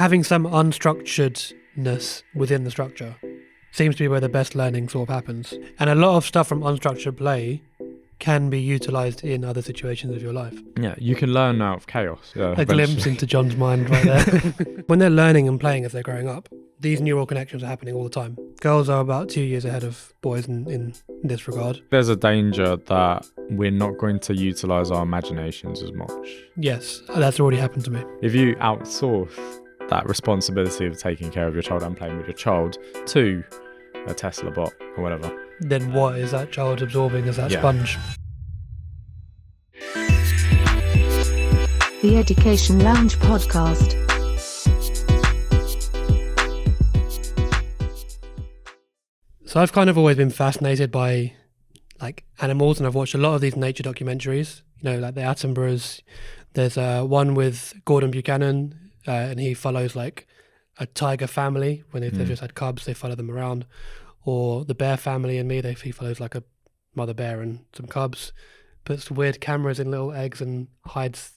having some unstructuredness within the structure seems to be where the best learning sort of happens. And a lot of stuff from unstructured play can be utilised in other situations of your life. Yeah, you can learn out of chaos. Yeah, a glimpse into John's mind right there. When they're learning and playing as they're growing up, these neural connections are happening all the time. Girls are about 2 years ahead of boys in this regard. There's a danger that we're not going to utilise our imaginations as much. Yes, that's already happened to me. If you outsource that responsibility of taking care of your child and playing with your child to a Tesla bot or whatever, then what is that child absorbing as that sponge? The Education Lounge Podcast. So I've kind of always been fascinated by like animals, and I've watched a lot of these nature documentaries, you know, like the Attenboroughs. There's one with Gordon Buchanan, and he follows like a tiger family. When they've just had cubs, they follow them around. Or the bear family in Me, he follows like a mother bear and some cubs, puts weird cameras in little eggs and hides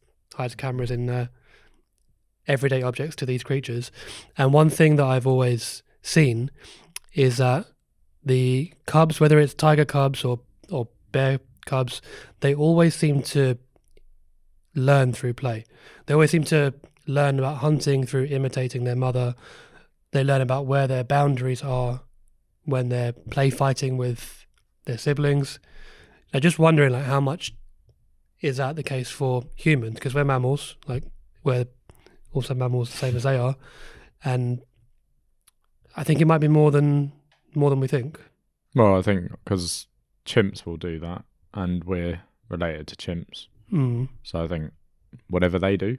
cameras in everyday objects to these creatures. And one thing that I've always seen is that the cubs, whether it's tiger cubs or bear cubs, they always seem to learn through play. They always seem to learn about hunting through imitating their mother. They learn about where their boundaries are when they're play fighting with their siblings. I'm just wondering, like, how much is that the case for humans? Because we're mammals, like we're also mammals the same as they are, and I think it might be more than we think. Well, I think because chimps will do that, and we're related to chimps. So I think whatever they do,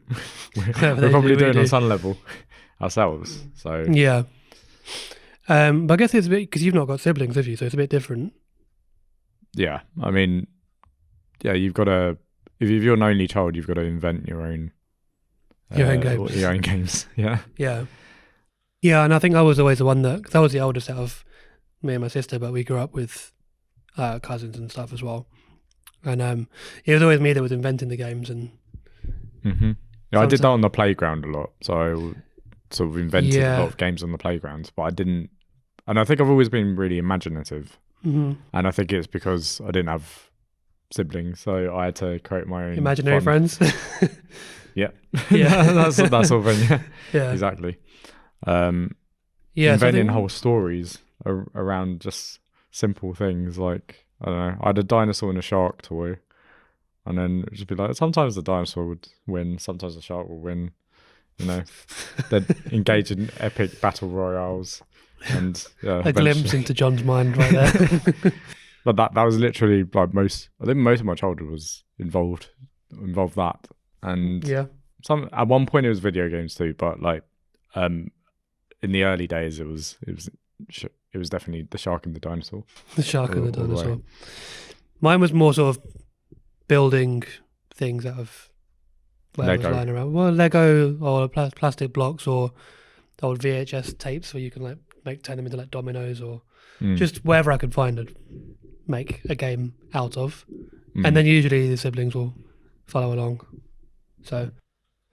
we're probably doing on some level ourselves. So yeah. But I guess it's a bit, because you've not got siblings, have you? So it's a bit different. Yeah, I mean, yeah, you've got to, if you're an only child, you've got to invent your own games. Your own games, yeah. Yeah. Yeah, and I think I was always the one that, because I was the oldest out of me and my sister, but we grew up with cousins and stuff as well. And it was always me that was inventing the games. And yeah, I did that on the playground a lot. So I sort of invented a lot of games on the playground, but I didn't, and I think I've always been really imaginative. And I think it's because I didn't have siblings, so I had to create my own imaginary friends. Yeah. That's that sort of thing. Yeah, exactly. Inventing whole stories around just simple things, like, I don't know, I had a dinosaur and a shark toy, and then it'd just be like, sometimes the dinosaur would win, sometimes the shark will win, you know. They'd engage in epic battle royales. And a glimpse into John's mind right there. But that was literally like most of my childhood was involved that. And at one point it was video games too, but like in the early days it was definitely the shark and the dinosaur. The shark and the dinosaur. Mine was more sort of building things out of whatever was lying around. Well, Lego or plastic blocks or old VHS tapes where you can like turn them into like dominoes or just wherever I could find it, make a game out of. And then usually the siblings will follow along. So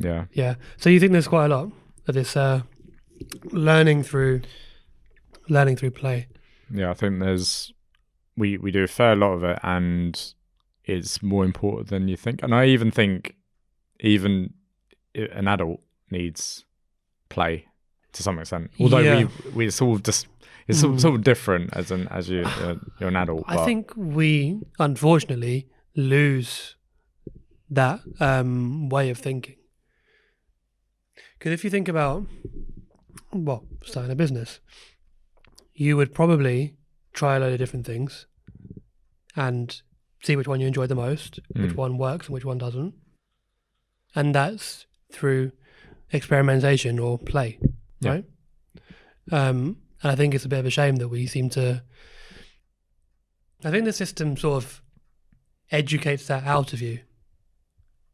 yeah. So you think there's quite a lot of this learning through play? Yeah, I think we do a fair lot of it, and it's more important than you think. And I even think even an adult needs play to some extent, although we sort of just it's sort of different as you're an adult. I think we unfortunately lose that way of thinking, because if you think about starting a business, you would probably try a load of different things and see which one you enjoy the most, which one works and which one doesn't, and that's through experimentation or play. Right. And I think it's a bit of a shame that we seem to. I think the system sort of educates that out of you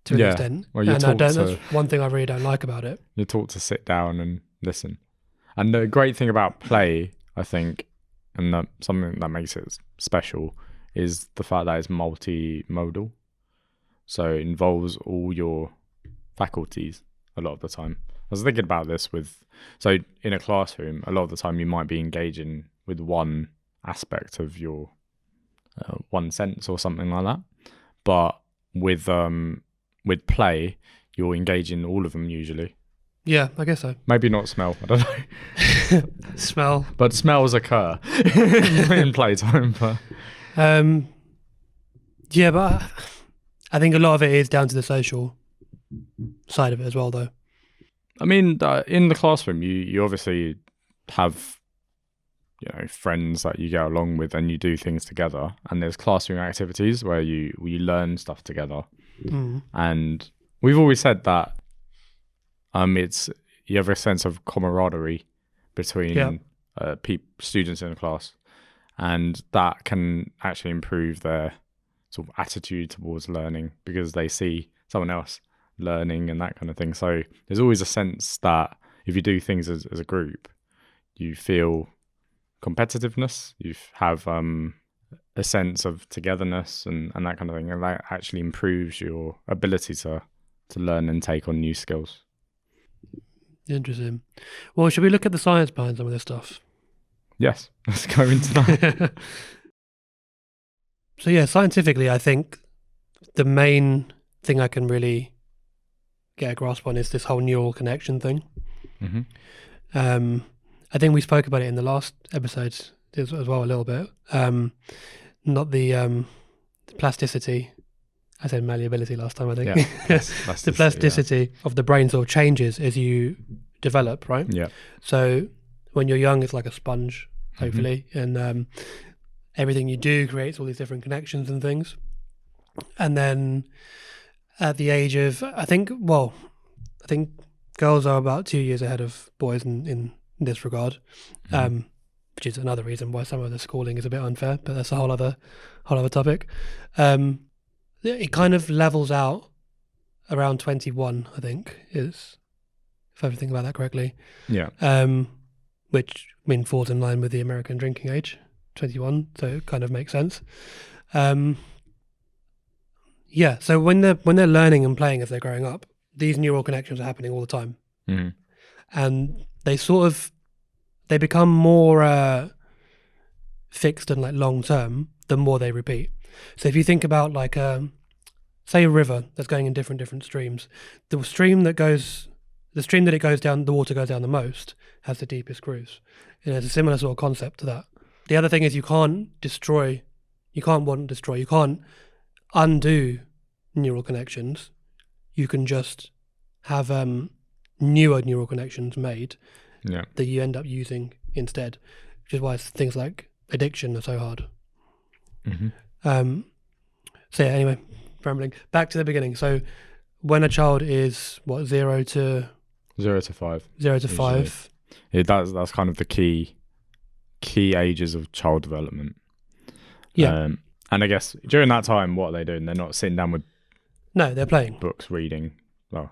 to an extent. Well, that's one thing I really don't like about it. You're taught to sit down and listen. And the great thing about play, I think, and something that makes it special, is the fact that it's multimodal. So it involves all your faculties a lot of the time. was thinking about this so in a classroom, a lot of the time you might be engaging with one aspect of your one sense or something like that. But with play, you're engaging all of them usually. Yeah, I guess so. Maybe not smell. I don't know. Smell. But smells occur in playtime. But yeah, but I think a lot of it is down to the social side of it as well, though. I mean, in the classroom, you obviously have, friends that you get along with, and you do things together. And there's classroom activities where you learn stuff together. Mm. And we've always said that you have a sense of camaraderie between students in a class, and that can actually improve their sort of attitude towards learning because they see someone else learning and that kind of thing. So there's always a sense that if you do things as a group, you feel competitiveness, you have a sense of togetherness and that kind of thing, and that actually improves your ability to learn and take on new skills. Interesting. Well, should we look at the science behind some of this stuff? Yes, let's go into that. So yeah, scientifically, I think the main thing I can really get a grasp on is this whole neural connection thing. Mm-hmm. I think we spoke about it in the last episode as well a little bit. Not the plasticity. I said malleability last time, I think. Yeah, the plasticity of the brain sort of changes as you develop, right? Yeah. So when you're young, it's like a sponge, hopefully, and everything you do creates all these different connections and things. And then at the age of, I think girls are about 2 years ahead of boys in this regard, which is another reason why some of the schooling is a bit unfair, but that's a whole other topic. It kind of levels out around 21, I think, is, if I'm thinking about that correctly. Yeah. Which falls in line with the American drinking age, 21, so it kind of makes sense. Yeah, so when they're learning and playing as they're growing up, these neural connections are happening all the time. Mm-hmm. And they become more fixed and like long term the more they repeat. So if you think about like say a river that's going in different streams, the stream that it goes down, the water goes down the most, has the deepest grooves. And it's a similar sort of concept to that. The other thing is you can't undo neural connections. You can just have newer neural connections made that you end up using instead, which is why things like addiction are so hard. Mm-hmm. So yeah, anyway, rambling. Back to the beginning. So when a child is 0 to 5. 0 to 5. Yeah, that's kind of the key ages of child development. Yeah. And I guess during that time, what are they doing? They're not sitting down with they're playing books, reading. Well,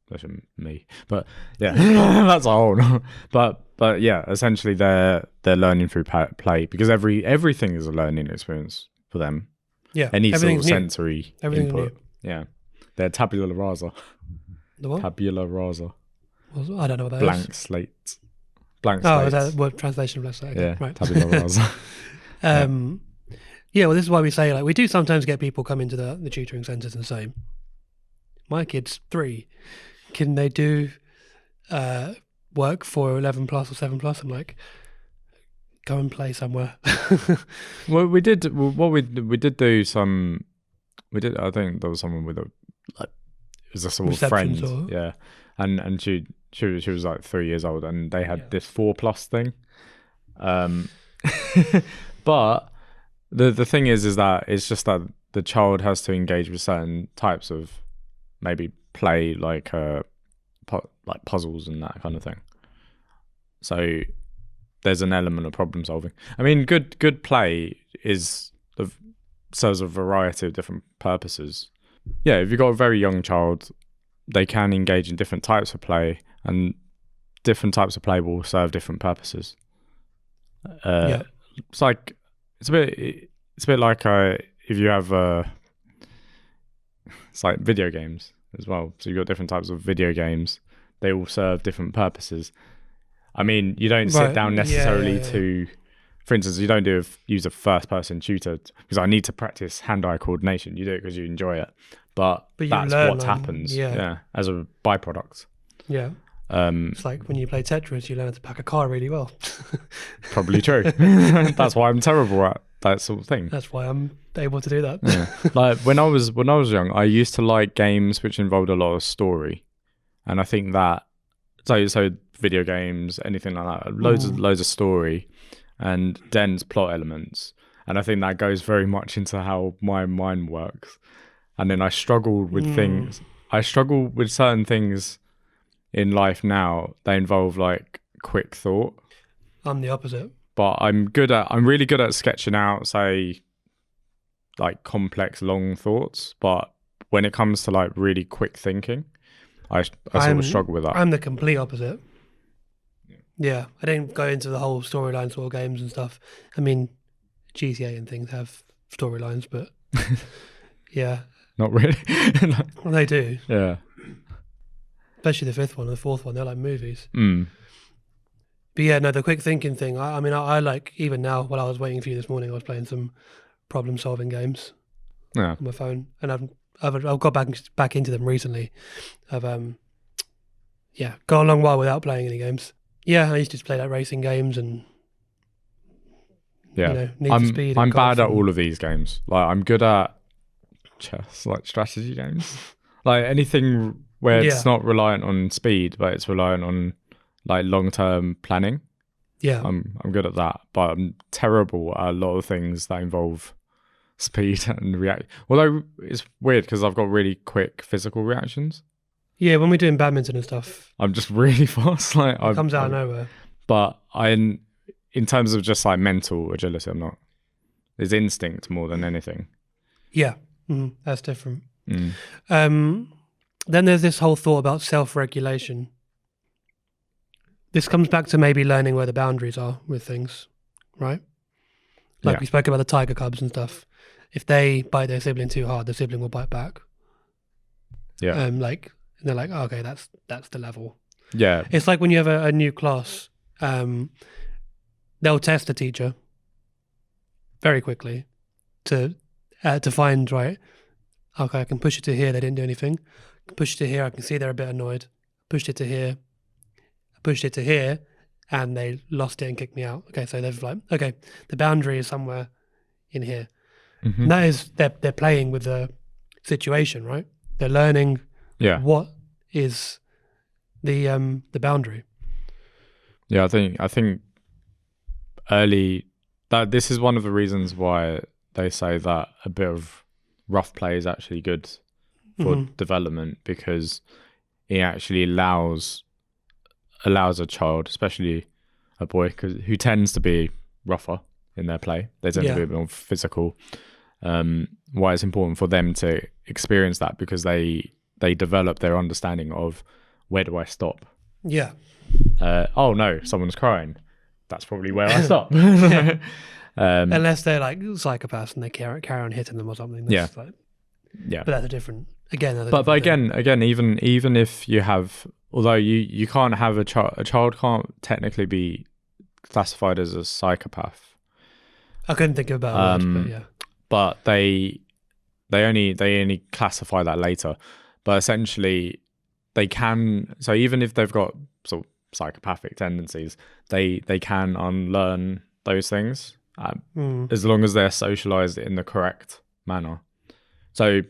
that's me, but yeah, that's a whole. But yeah, essentially they're learning through play because everything is a learning experience for them. Yeah, any sort of new. sensory Everything's input. New. Yeah, they're tabula rasa. The what? Tabula rasa. I don't know what that Blank is. slate. Oh, is that what translation of blank slate? Yeah, right. tabula rasa. Yeah, well, this is why we say, like, we do sometimes get people come into the tutoring centres and say, my kid's 3. Can they do work for 11 plus or 7 plus? I'm like, go and play somewhere. Well, we did do some. We did. I think there was someone with it was a sort of friend. Yeah, and she was like 3 years old, and they had this 4+ thing. But the thing is that it's just that the child has to engage with certain types of maybe play, like puzzles and that kind of thing. So there's an element of problem solving. I mean, good play serves a variety of different purposes. Yeah, if you've got a very young child, they can engage in different types of play, and different types of play will serve different purposes. It's a bit like if you have it's like video games as well. So you've got different types of video games they all serve different purposes. I mean, you don't sit down necessarily to, for instance, you don't use a first-person shooter because I need to practice hand-eye coordination. You do it because you enjoy it, but that's what happens. Yeah, as a byproduct. Yeah. It's like when you play Tetris, you learn how to pack a car really well. Probably true. That's why I'm terrible at that sort of thing. That's why I'm able to do that. Yeah. Like when I was young, I used to like games which involved a lot of story, and I think that so video games, anything like that, loads of story and dense plot elements, and I think that goes very much into how my mind works. And then I struggle with things. I struggle with certain things in life now. They involve like quick thought. I'm the opposite. But I'm really good at sketching out, say, like complex, long thoughts. But when it comes to like really quick thinking, I sort of struggle with that. I'm the complete opposite. Yeah, I didn't go into the whole storyline sort of games and stuff. I mean, GTA and things have storylines, but yeah. Not really. Well, they do. Yeah. Especially the fifth one and the fourth one, they're like movies. Mm. But yeah, no, the quick thinking thing, I mean, I like, even now, while I was waiting for you this morning, I was playing some problem solving games on my phone. And I've got back into them recently. I've gone a long while without playing any games. Yeah, I used to play like racing games and Need for Speed. I'm bad at all of these games. Like I'm good at chess, like strategy games, like anything where it's not reliant on speed, but it's reliant on like long-term planning. Yeah, I'm good at that, but I'm terrible at a lot of things that involve speed and react. Although it's weird because I've got really quick physical reactions. Yeah, when we're doing badminton and stuff, I'm just really fast. Like it comes out of nowhere. But in terms of just like mental agility, I'm not. It's instinct more than anything. Yeah, that's different. Then there's this whole thought about self-regulation. This comes back to maybe learning where the boundaries are with things, right? Like we spoke about the tiger cubs and stuff. If they bite their sibling too hard, the sibling will bite back. Yeah. And they're like, oh, okay, that's the level. Yeah. It's like when you have a new class, they'll test the teacher very quickly to find, right, okay, I can push it to here, they didn't do anything. I can push it to here, I can see they're a bit annoyed. Pushed it to here. I pushed it to here, and they lost it and kicked me out. Okay, so they've like, okay, the boundary is somewhere in here. And that is, they're playing with the situation, right? They're learning what is the boundary. Yeah, I think early that this is one of the reasons why they say that a bit of rough play is actually good for development, because it actually allows a child, especially a boy, who tends to be rougher in their play. They tend to be a bit more physical. Why it's important for them to experience that, because they develop their understanding of, where do I stop? Yeah. Oh no, someone's crying. That's probably where I stop. Unless they're like psychopaths and they carry on hitting them or something. That's but that's a different. But again, even if you have, although you can't have a child can't technically be classified as a psychopath. I couldn't think about it, but yeah. But they only classify that later. But essentially, they can. So even if they've got sort of psychopathic tendencies, they can unlearn those things as long as they're socialized in the correct manner. So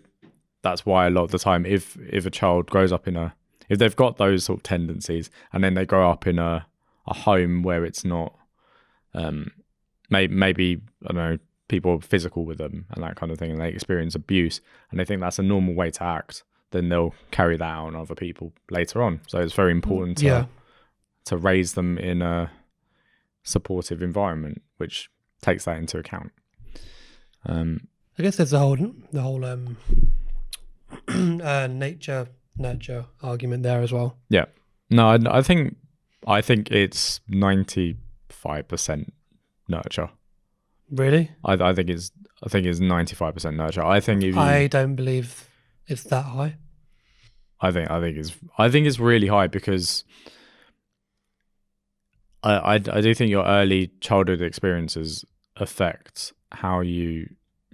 that's why a lot of the time, if a child grows up if they've got those sort of tendencies, and then they grow up in a home where it's not, maybe I don't know, people are physical with them and that kind of thing, and they experience abuse, and they think that's a normal way to act, then they'll carry that out on other people later on. So it's very important to raise them in a supportive environment, which takes that into account. I guess there's the whole nature nurture argument there as well. Yeah. No, I think it's 95% nurture. Really? I think it's 95% nurture. I think I don't believe it's that high. I think it's really high because I do think your early childhood experiences affect how you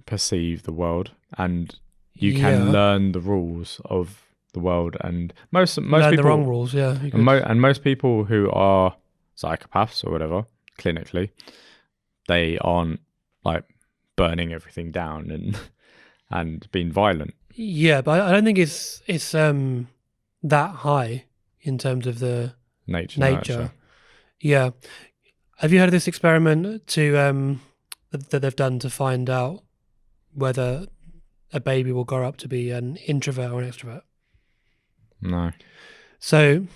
perceive the world, and you can learn the rules of the world. And most learn people the wrong rules. Yeah, and most people who are psychopaths or whatever, clinically, they aren't like burning everything down and being violent. Yeah, but I don't think it's that high in terms of the nature. Yeah. Have you heard of this experiment that they've done to find out whether a baby will grow up to be an introvert or an extrovert? No. So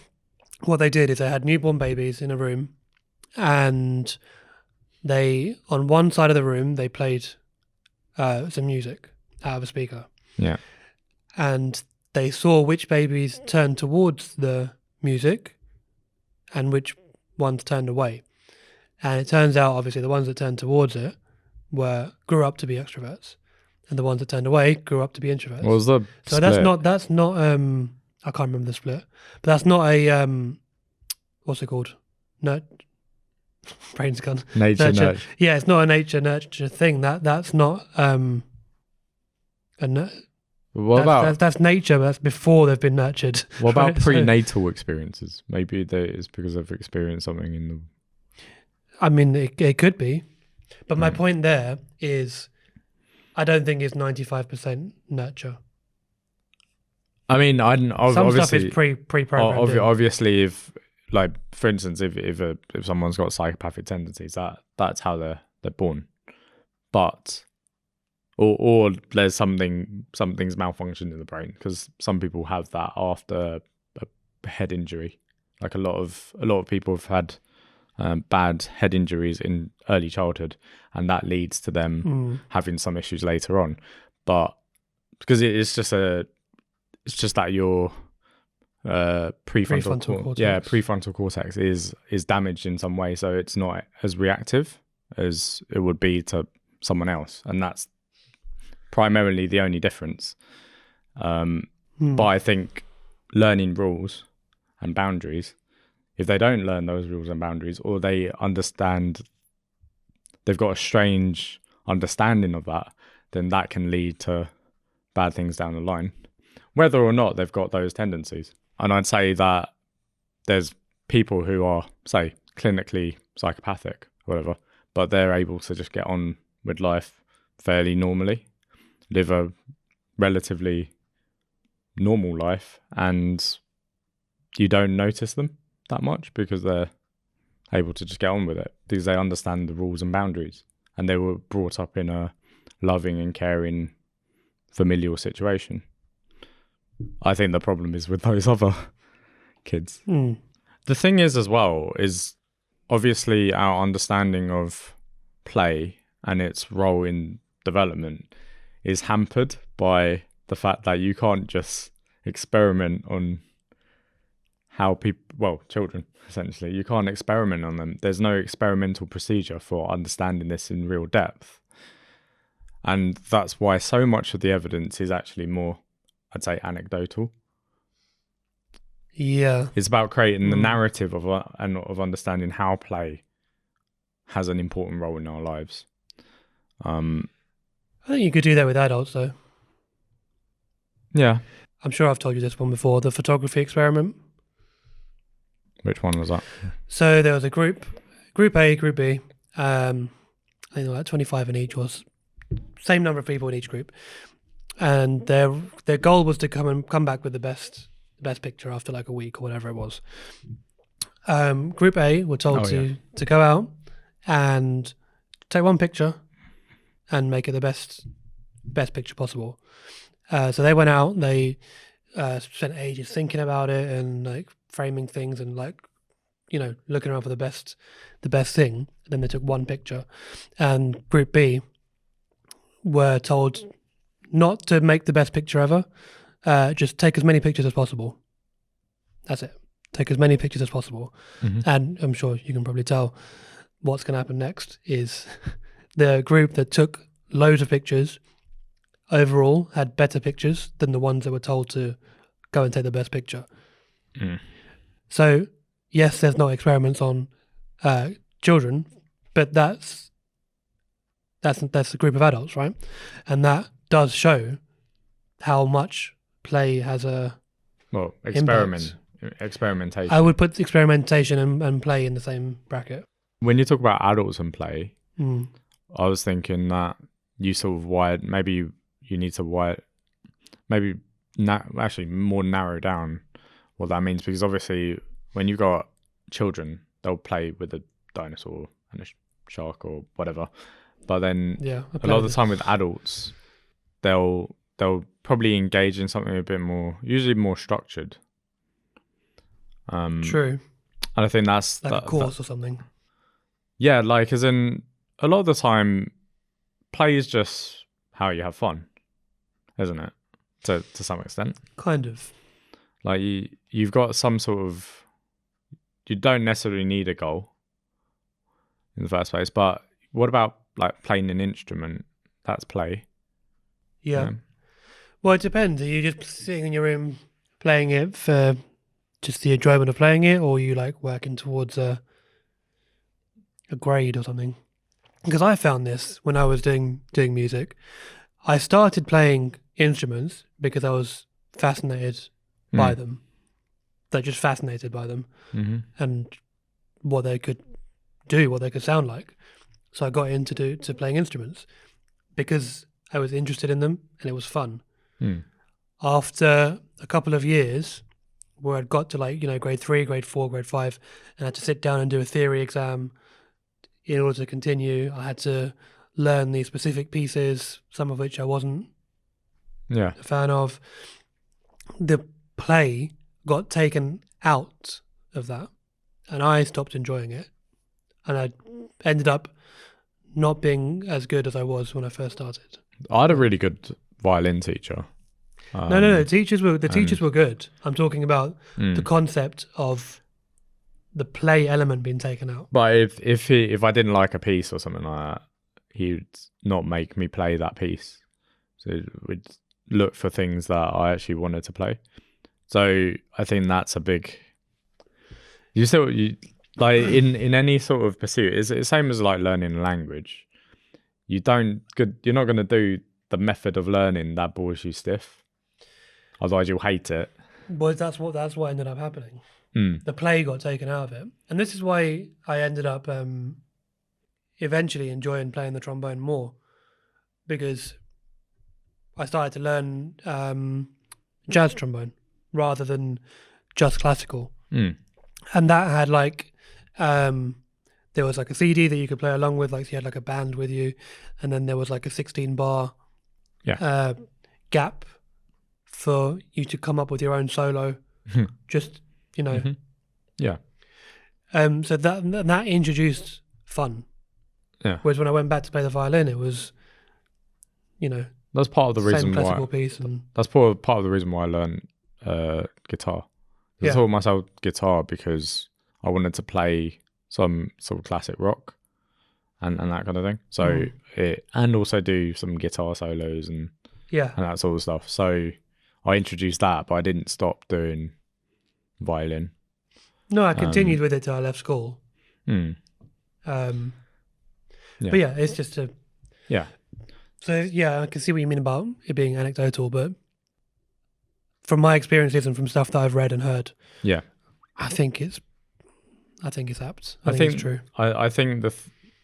what they did is they had newborn babies in a room, and they, on one side of the room, they played some music out of a speaker. Yeah. And they saw which babies turned towards the music and which ones turned away. And it turns out, obviously, the ones that turned towards it grew up to be extroverts, and the ones that turned away grew up to be introverts. What was the So split? that's not I can't remember the split, but that's not a what's it called? Brain's gone. Nature. Yeah, it's not a nature nurture thing. That's not that's nature, but that's before they've been nurtured. What about right? prenatal experiences? Maybe it's because they've experienced something in the... I mean, it could be. But my point there is, I don't think it's 95% nurture. I mean, some obviously, stuff is pre-programmed. Obviously, if, like, for instance, if someone's got psychopathic tendencies, that's how they're born. But or there's something's malfunctioned in the brain, because some people have that after a head injury. Like a lot of people have had bad head injuries in early childhood, and that leads to them having some issues later on. But because it's just that your prefrontal cortex is damaged in some way, so it's not as reactive as it would be to someone else, and that's primarily the only difference. But I think learning rules and boundaries, if they don't learn those rules and boundaries, or they've got a strange understanding of that, then that can lead to bad things down the line, whether or not they've got those tendencies. And I'd say that there's people who are, say, clinically psychopathic, whatever, but they're able to just get on with life fairly normally, live a relatively normal life, and you don't notice them that much because they're able to just get on with it because they understand the rules and boundaries, and they were brought up in a loving and caring familial situation. I think the problem is with those other kids. The thing is as well is obviously our understanding of play and its role in development is hampered by the fact that you can't just experiment on how children, essentially, you can't experiment on them. There's no experimental procedure for understanding this in real depth. And that's why so much of the evidence is actually more, I'd say, anecdotal. Yeah. It's about creating the narrative of understanding how play has an important role in our lives. I think you could do that with adults, though. Yeah. I'm sure I've told you this one before, the photography experiment. Which one was that? So there was a group A, group B. I think there were like 25 in each, was same number of people in each group. And their goal was to come back with the best picture after like a week or whatever it was. Group A were told to go out and take one picture and make it the best picture possible. So they went out, they spent ages thinking about it and like framing things and like, looking around for the best thing. Then they took one picture, and group B were told not to make the best picture ever. Just take as many pictures as possible. That's it. Take as many pictures as possible. Mm-hmm. And I'm sure you can probably tell what's going to happen next is the group that took loads of pictures overall had better pictures than the ones that were told to go and take the best picture. Mm. So yes, there's no experiments on children, but that's a group of adults, right? And that does show how much play has a experimentation. I would put experimentation and play in the same bracket. When you talk about adults and play, Mm. I was thinking that you sort of maybe you need to actually more narrow down what that means, because obviously when you've got children, they'll play with a dinosaur and a shark or whatever, but then a lot of the time with adults, they'll probably engage in something a bit more, usually more structured. True. And I think that's like a course or something. Yeah, like as in a lot of the time, play is just how you have fun, isn't it? To some extent. Kind of. Like you've got some sort of, you don't necessarily need a goal in the first place, but what about like playing an instrument? That's play. Yeah. Well, it depends. Are you just sitting in your room playing it for just the enjoyment of playing it, or are you like working towards a grade or something? Because I found this when I was doing music. I started playing instruments because I was fascinated by them. They're just fascinated by them and what they could do, what they could sound like. So I got into playing instruments because I was interested in them and it was fun. After a couple of years where I'd got to grade 3, grade 4, grade 5, and I had to sit down and do a theory exam in order to continue, I had to learn these specific pieces, some of which I wasn't a fan of. The play got taken out of that and I stopped enjoying it. And I ended up not being as good as I was when I first started. I had a really good violin teacher. No. The teachers were good. I'm talking about the concept of the play element being taken out. But if I didn't like a piece or something like that, he'd not make me play that piece. So we'd look for things that I actually wanted to play. So I think that's a big. You like in any sort of pursuit. It's the same as like learning a language. You're not going to do the method of learning that bores you stiff. Otherwise, you'll hate it. Well, that's what ended up happening. The play got taken out of it, and this is why I ended up eventually enjoying playing the trombone more, because I started to learn jazz trombone rather than just classical, and that had there was like a CD that you could play along with, like you had like a band with you, and then there was like a 16-bar gap for you to come up with your own solo. Just so that introduced fun. Yeah. Whereas when I went back to play the violin, it was, that's part of the reason why. classical piece, and that's part of the reason why I learned guitar. I taught myself guitar because I wanted to play some sort of classic rock and that kind of thing. So and also do some guitar solos and that sort of stuff. So I introduced that, but I didn't stop doing violin. No, I continued with it till I left school. But it's just a So I can see what you mean about it being anecdotal, but from my experiences and from stuff that I've read and heard, I think it's apt. I think it's true. I think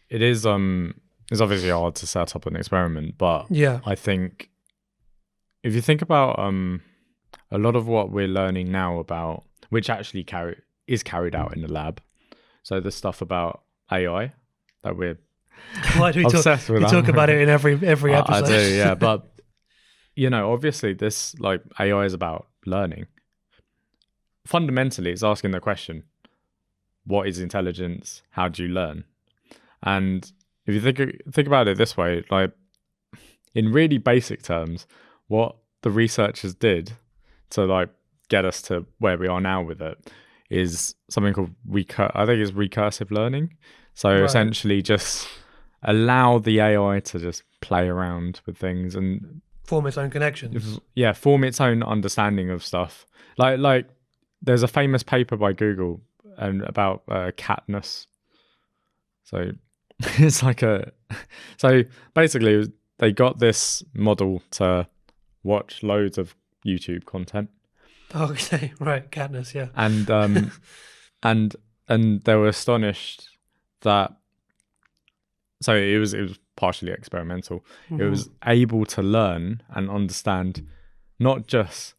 it is it's obviously hard to set up an experiment, but I think if you think about a lot of what we're learning now about, which actually is carried out in the lab, so the stuff about AI that we're why do we talk about it in every episode? I do, but obviously this like AI is about learning. Fundamentally, it's asking the question, what is intelligence? How do you learn? And if you think about it this way, like in really basic terms, what the researchers did to like get us to where we are now with it is something called recursive learning. So essentially just allow the AI to just play around with things and form its own connections. Form its own understanding of stuff. Like there's a famous paper by Google and about catness. So it's like so basically they got this model to watch loads of YouTube content. Okay, right, catness, yeah. And and they were astonished that, so it was partially experimental. It was able to learn and understand not just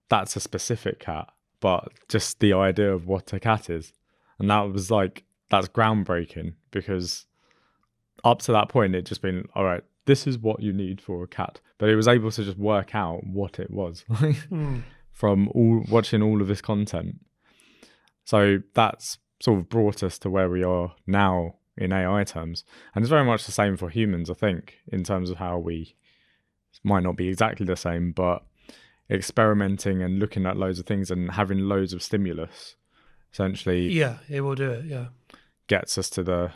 that's a specific cat, but just the idea of what a cat is. And that's groundbreaking, because up to that point it just been, all right, this is what you need for a cat. But it was able to just work out what it was from watching all of this content. So that's sort of brought us to where we are now in AI terms. And it's very much the same for humans, I think, in terms of how we might not be exactly the same, but experimenting and looking at loads of things and having loads of stimulus essentially it will do it, yeah, gets us to the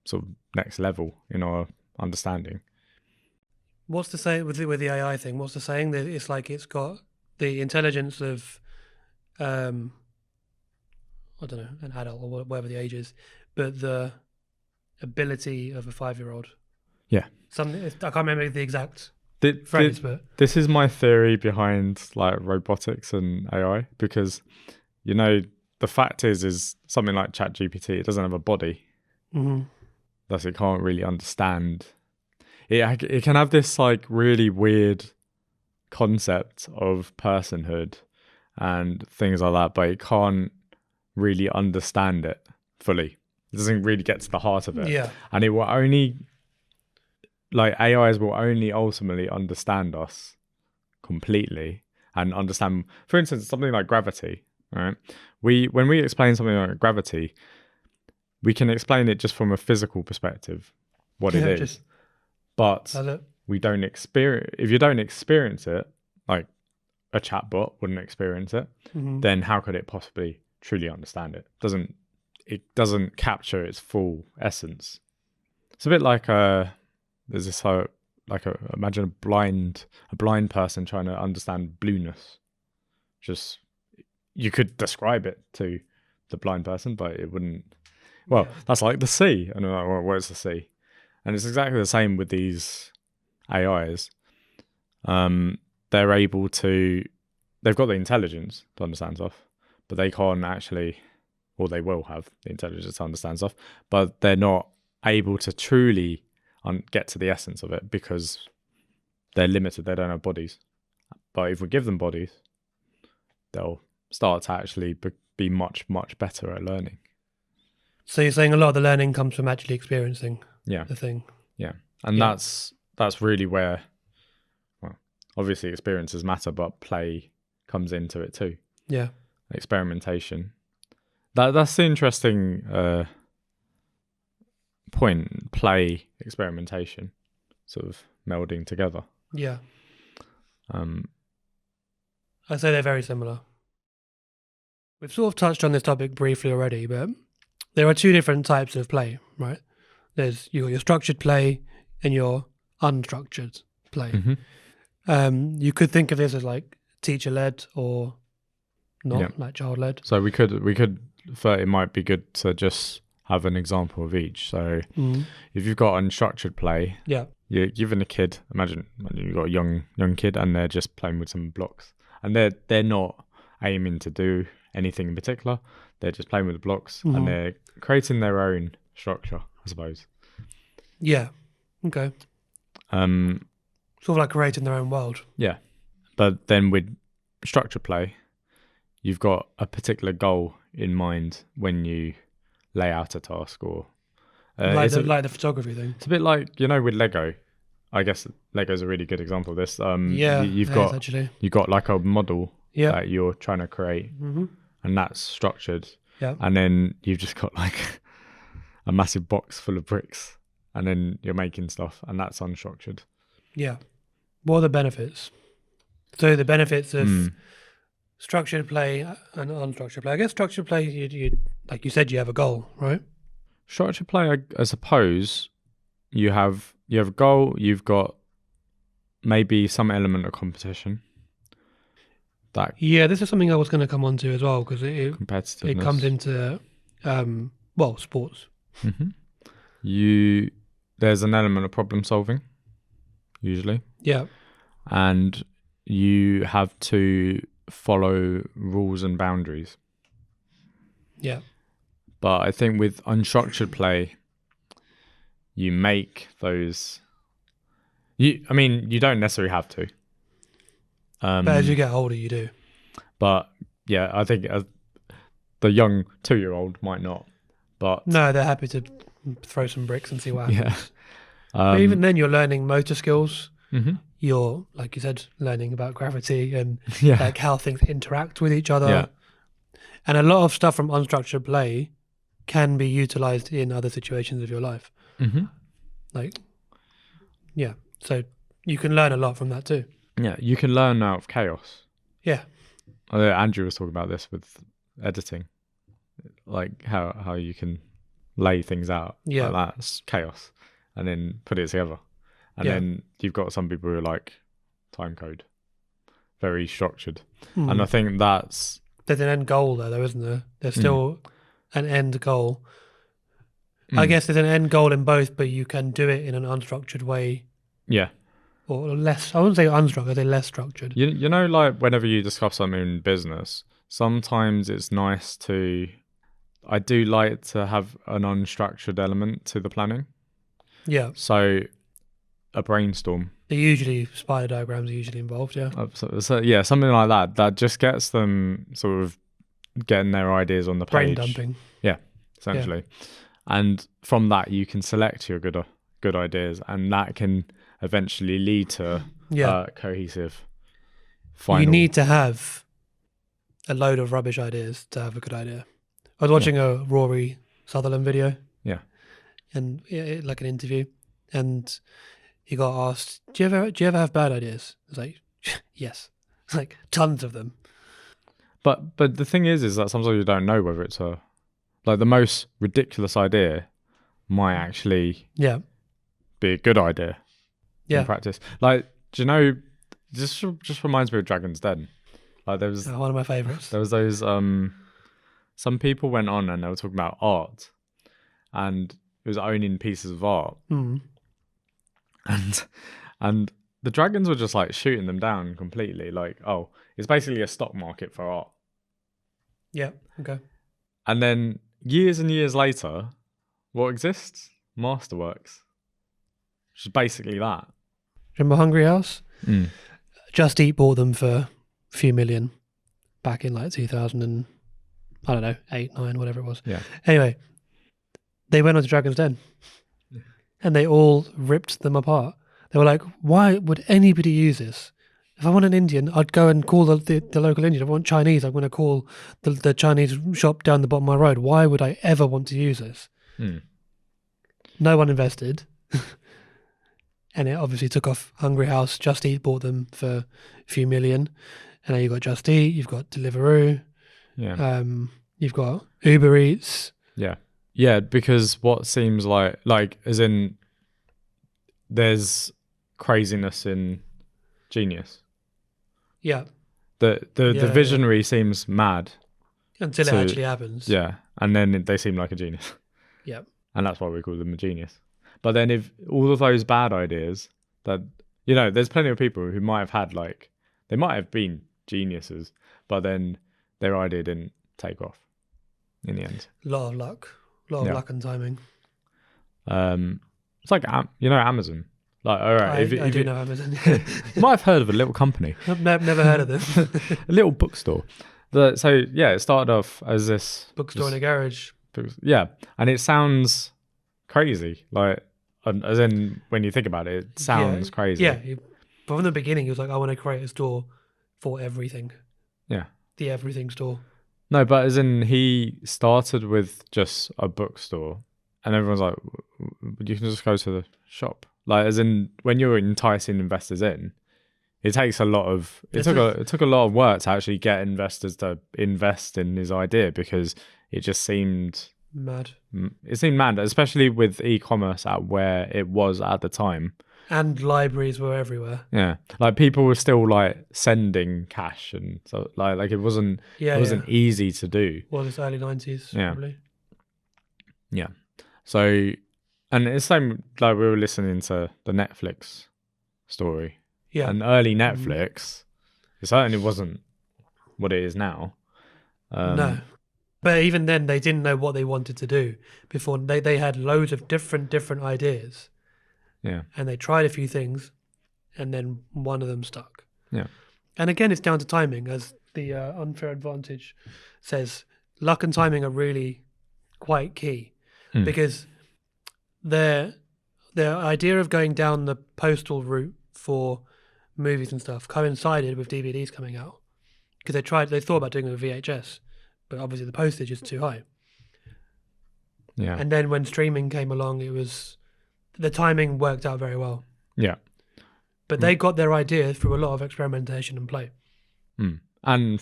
sort of next level in our understanding. What's the saying with the AI thing? What's the saying? That it's like it's got the intelligence of I don't know, an adult or whatever the age is, but the ability of a 5-year-old. Yeah. Something, I can't remember the exact phrase, but this is my theory behind like robotics and AI, because the fact is something like ChatGPT, it doesn't have a body. Thus it can't really understand. It can have this like really weird concept of personhood and things like that, but it can't really understand it fully. It doesn't really get to the heart of it. Yeah. And it will only, like, AIs will only ultimately understand us completely and understand, for instance, something like gravity, right? When we explain something like gravity, we can explain it just from a physical perspective, what it is. But we don't experience, if you don't experience it, like a chatbot wouldn't experience it, then how could it possibly truly understand it? It doesn't capture its full essence. It's a bit like there's this imagine a blind person trying to understand blueness. Just, you could describe it to the blind person, but it wouldn't. Well, that's like the sea. And I'm like, well, where's the sea? And it's exactly the same with these AIs. They're able to, they've got the intelligence to understand stuff, but they can't actually, or they will have the intelligence to understand stuff, but they're not able to truly get to the essence of it because they're limited. They don't have bodies. But if we give them bodies, they'll start to actually be much, much better at learning. So you're saying a lot of the learning comes from actually experiencing the thing. Yeah. And that's really where, well, obviously experiences matter, but play comes into it too. Yeah. Experimentation. That's the interesting point. Play, experimentation, sort of melding together. Yeah. I'd say they're very similar. We've sort of touched on this topic briefly already, but there are two different types of play, right? There's your structured play and your unstructured play. You could think of this as like teacher-led or not, like child-led. So we could it might be good to just have an example of each. So if you've got unstructured play, you're giving a kid, imagine you've got a young kid and they're just playing with some blocks, and they're not aiming to do anything in particular. They're just playing with the blocks and they're creating their own structure, I suppose. Yeah. Okay. Sort of like creating their own world. Yeah. But then with structured play, you've got a particular goal in mind when you lay out a task, or like the photography thing. It's a bit like, with Lego. I guess Lego's a really good example of this. You've got like a model that you're trying to create, and that's structured. Yeah. And then you've just got like a massive box full of bricks, and then you're making stuff, and that's unstructured. Yeah. What are the benefits? So the benefits of structured play and unstructured play. I guess structured play, you like you said, you have a goal, right? Structured play, I suppose, you have a goal. You've got maybe some element of competition. That Yeah, this is something I was going to come on to as well, because it competitiveness. comes into sports. There's an element of problem solving, usually, Yeah, and you have to follow rules and boundaries. yeah, But I think with unstructured play, you make those. You don't necessarily have to. but as you get older, you do. But yeah, I think the young 2-year-old might not. But No, they're happy to throw some bricks and see what happens. yeah, But even then, you're learning motor skills. mhm. You're, like you said, learning about gravity and Yeah. like how things interact with each other. Yeah. And a lot of stuff from unstructured play can be utilized in other situations of your life. Mhm. Like, yeah. So you can learn a lot from that too. Yeah, you can learn out of chaos. Yeah. Andrew was talking about this with editing, like how you can lay things out. Yeah. Like that's chaos, and then put it together. And Yeah. then you've got some people who are like time code, very structured. Hmm. And I think that's There's an end goal though, isn't there? There's still an end goal. Hmm. I guess there's an end goal in both, but you can do it in an unstructured way yeah. or less. I wouldn't say unstructured, I'd say less structured. You know, like whenever you discuss something in business, sometimes it's nice to. I do like to have an unstructured element to the planning. Yeah. So, a brainstorm. They're usually, spider diagrams are usually involved, yeah. So yeah, something like that. That just gets them sort of getting their ideas on the Brain page. dumping. Yeah, essentially. And from that, you can select your good ideas, and that can eventually lead to cohesive final. You need to have a load of rubbish ideas to have a good idea. I was watching a Rory Sutherland video. Yeah. And like an interview, and he got asked, "Do you ever have bad ideas?" I was like, "Yes." It's like tons of them. But the thing is that sometimes you don't know whether it's like the most ridiculous idea might actually be a good idea in practice. Like, do you know? Just reminds me of Dragon's Den. Like there was one of my favorites. There was those some people went on and they were talking about art, and it was owning pieces of art, and the dragons were just like shooting them down completely. Like, oh, it's basically a stock market for art. Yeah. Okay. And then years and years later, what exists? Masterworks, which is basically that. Remember Hungry House? Just Eat bought them for a few million back in like 2000 and I don't know 8, 9, whatever it was. Yeah. Anyway, they went on to Dragon's Den, and they all ripped them apart. They were like, "Why would anybody use this? If I want an Indian, I'd go and call the local Indian. If I want Chinese, I'm going to call the Chinese shop down the bottom of my road. Why would I ever want to use this?" No one invested. And it obviously took off. Hungry House, Just Eat bought them for a few million. And now you've got Just Eat, you've got Deliveroo, you've got Uber Eats. Yeah. Yeah, because what seems like as in there's craziness in genius. Yeah. The visionary seems mad. Until it actually happens. Yeah. And then they seem like a genius. Yeah. And that's why we call them a genius. But then if all of those bad ideas that, you know, there's plenty of people who might have had they might have been geniuses, but then their idea didn't take off in the end. A lot of luck. Luck and timing. It's like, Amazon. Like, all right. I do know Amazon. You might have heard of a little company. I've never heard of them. A little bookstore. It started off as this bookstore in a garage. Yeah. And it sounds crazy. Like, as in, when you think about it, it sounds crazy. Yeah. But from the beginning, he was like, I want to create a store for everything. Yeah. The everything store. No, but as in, he started with just a bookstore, and everyone's like, you can just go to the shop. Like, as in, when you're enticing investors in, it takes a lot of, it took a lot of work to actually get investors to invest in his idea, because it just seemed mad. It seemed mad, especially with e-commerce at where it was at the time. And libraries were everywhere. Yeah, like people were still like sending cash, and so like it wasn't easy to do. Well, it's early 90s, Yeah. probably. Yeah. So, and it's same like we were listening to the Netflix story. Yeah. And early Netflix, it certainly wasn't what it is now. No. But even then, they didn't know what they wanted to do before. They had loads of different ideas. Yeah. And they tried a few things, and then one of them stuck. Yeah. And again, it's down to timing, as the unfair advantage says. Luck and timing are really quite key, because their idea of going down the postal route for movies and stuff coincided with DVDs coming out, because they thought about doing it with VHS, but obviously the postage is too high. Yeah. And then when streaming came along, the timing worked out very well. Yeah. But they got their idea through a lot of experimentation and play. And